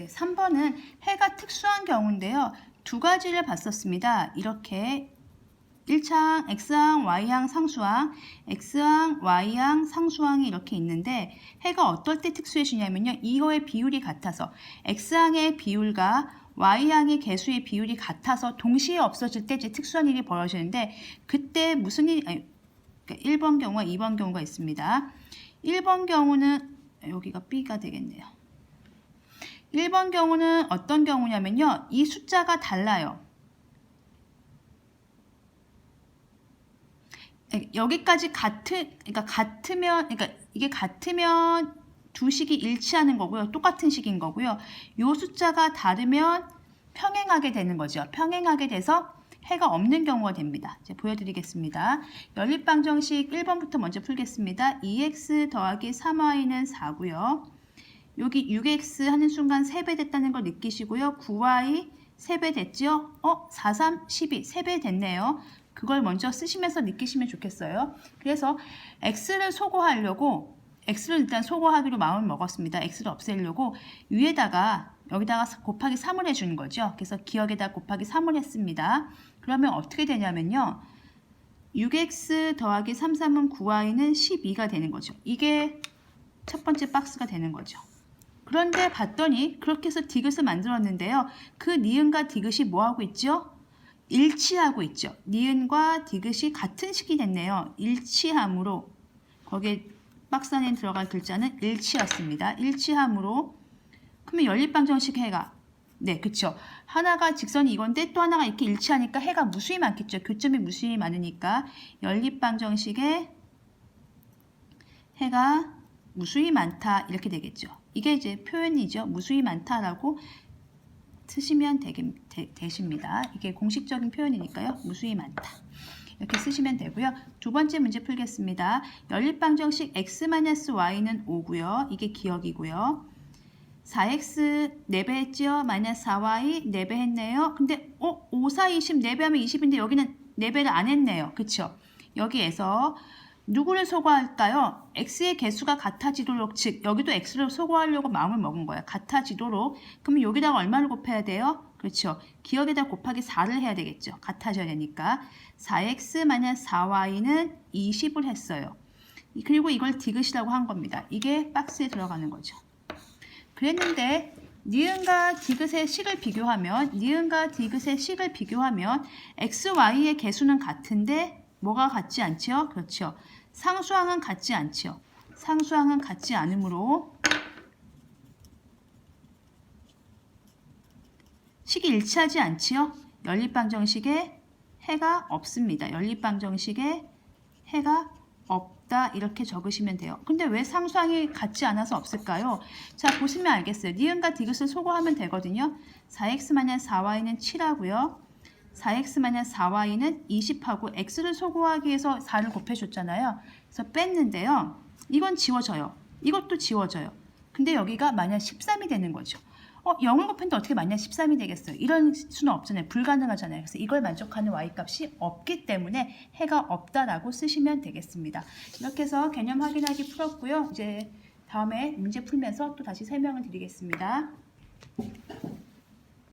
네, 3번은 해가 특수한 경우인데요. 두 가지를 봤었습니다. 이렇게 1차항, X항, Y항, 상수항, X항, Y항, 상수항이 이렇게 있는데 해가 어떨 때 특수해지냐면요. 이거의 비율이 같아서 X항의 비율과 Y항의 개수의 비율이 같아서 동시에 없어질 때 이제 특수한 일이 벌어지는데 그때 무슨 일이, 그러니까 1번 경우와 2번 경우가 있습니다. 1번 경우는 여기가 B가 되겠네요. 1번 경우는 어떤 경우냐면요. 이 숫자가 달라요. 여기까지 그러니까 이게 같으면 두 식이 일치하는 거고요. 똑같은 식인 거고요. 요 숫자가 다르면 평행하게 되는 거죠. 평행하게 돼서 해가 없는 경우가 됩니다. 이제 보여드리겠습니다. 연립방정식 1번부터 먼저 풀겠습니다. 2x 더하기 3y는 4고요. 여기 6x 하는 순간 3배 됐다는 걸 느끼시고요. 9y 3배 됐죠? 4, 3, 12 3배 됐네요. 그걸 먼저 쓰시면서 느끼시면 좋겠어요. 그래서 x를 소거하려고 x를 일단 소거하기로 마음을 먹었습니다. x를 없애려고 위에다가 여기다가 곱하기 3을 해주는 거죠. 그래서 기억에다 곱하기 3을 했습니다. 그러면 어떻게 되냐면요. 6x 더하기 3, 3은 9y는 12가 되는 거죠. 이게 첫 번째 박스가 되는 거죠. 그런데 봤더니 그렇게 해서 디귿을 만들었는데요. 그 니은과 디귿이 뭐하고 있죠? 일치하고 있죠. 니은과 디귿이 같은 식이 됐네요. 일치함으로 거기에 박스 안에 들어갈 글자는 일치였습니다. 일치함으로 그러면 연립방정식 해가 네, 그쵸. 하나가 직선이 이건데 또 하나가 이렇게 일치하니까 해가 무수히 많겠죠. 교점이 무수히 많으니까 연립방정식에 해가 무수히 많다 이렇게 되겠죠. 이게 이제 표현이죠. 무수히 많다라고 쓰시면 되십니다. 이게 공식적인 표현이니까요. 무수히 많다. 이렇게 쓰시면 되고요. 두 번째 문제 풀겠습니다. 연립방정식 x-y는 5고요. 이게 기억이고요. 4x 4배 했죠? 마이너스 4y 4배 했네요. 근데 5, 4, 20 4배 하면 20인데 여기는 4배를 안 했네요. 그쵸? 여기에서 누구를 소거할까요? x의 개수가 같아지도록, 즉 여기도 x를 소거하려고 마음을 먹은 거야. 같아지도록. 그러면 여기다가 얼마를 곱해야 돼요? 그렇죠. 기억에다 곱하기 4를 해야 되겠죠. 같아져야 되니까. 4x-4y는 20을 했어요. 그리고 이걸 디귿이라고 한 겁니다. 이게 박스에 들어가는 거죠. 그랬는데 니은과 디귿의 식을 비교하면 x, y의 개수는 같은데 뭐가 같지 않죠? 그렇죠. 상수항은 같지 않죠. 상수항은 같지 않으므로 식이 일치하지 않지요. 연립방정식에 해가 없습니다. 연립방정식에 해가 없다 이렇게 적으시면 돼요. 근데 왜 상수항이 같지 않아서 없을까요? 자, 보시면 알겠어요. 니은과 디귿을 소거하면 되거든요. 4x-4y는 7하고요. 4x-4y는 20하고 x를 소거하기 위해서 4를 곱해줬잖아요. 그래서 뺐는데요. 이건 지워져요. 이것도 지워져요. 근데 여기가 마이너스 13이 되는 거죠. 0을 곱했는데 어떻게 마이너스 13이 되겠어요? 이런 수는 없잖아요. 불가능하잖아요. 그래서 이걸 만족하는 y값이 없기 때문에 해가 없다라고 쓰시면 되겠습니다. 이렇게 해서 개념 확인하기 풀었고요. 이제 다음에 문제 풀면서 또 다시 설명을 드리겠습니다.